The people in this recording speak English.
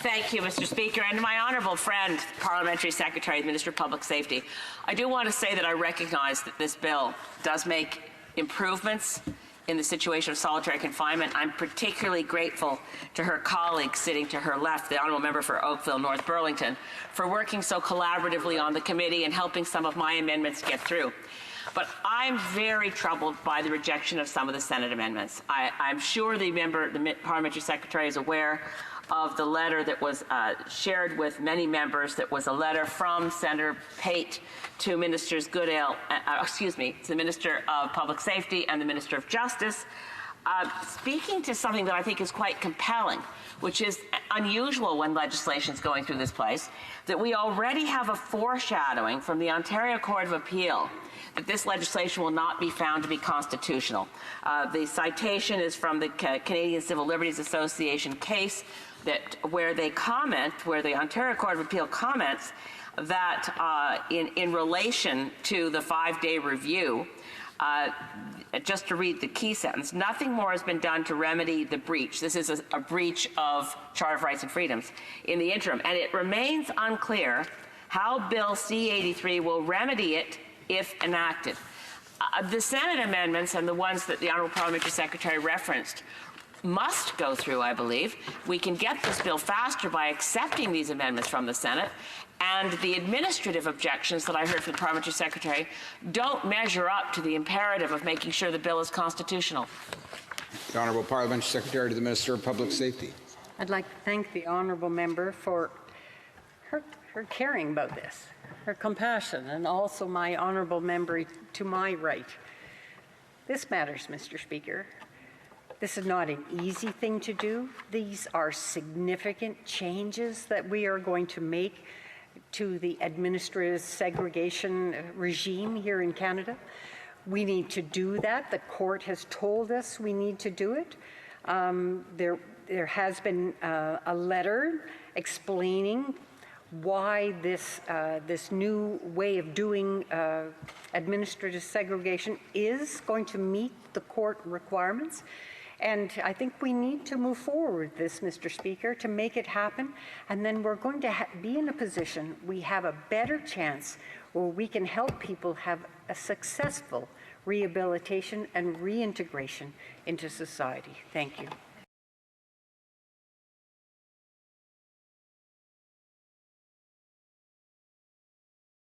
Thank you, Mr. Speaker, and my honourable friend, Parliamentary Secretary, the Minister of Public Safety. I do want to say that I recognize that this bill does make improvements in the situation of solitary confinement. I'm particularly grateful to her colleague sitting to her left, the Honourable Member for Oakville, North Burlington, for working so collaboratively on the committee and helping some of my amendments get through. But I'm very troubled by the rejection of some of the Senate amendments. I'm sure the Parliamentary Secretary is aware of the letter that was shared with many members. That was a letter from Senator Pate to Ministers Goodale, to the Minister of Public Safety and the Minister of Justice, speaking to something that I think is quite compelling, which is unusual when legislation is going through this place, that we already have a foreshadowing from the Ontario Court of Appeal that this legislation will not be found to be constitutional. The citation is from the Canadian Civil Liberties Association case where the Ontario Court of Appeal comments that in relation to the 5-day review, just to read the key sentence, nothing more has been done to remedy the breach. This is a breach of Charter of Rights and Freedoms in the interim, and it remains unclear how Bill C-83 will remedy it if enacted. The Senate amendments and the ones that the Honourable Parliamentary Secretary referenced must go through, I believe. We can get this bill faster by accepting these amendments from the Senate, and the administrative objections that I heard from the Parliamentary Secretary don't measure up to the imperative of making sure the bill is constitutional. The Honourable Parliamentary Secretary to the Minister of Public Safety. I'd like to thank the Honourable Member for her caring about this, her compassion, and also my Honourable Member to my right. This matters, Mr. Speaker. This is not an easy thing to do. These are significant changes that we are going to make to the administrative segregation regime here in Canada. We need to do that. The court has told us we need to do it. There has been a letter explaining why this new way of doing administrative segregation is going to meet the court requirements. And I think we need to move forward with this, Mr. Speaker, to make it happen. And then we're going to be in a position, we have a better chance where we can help people have a successful rehabilitation and reintegration into society. Thank you.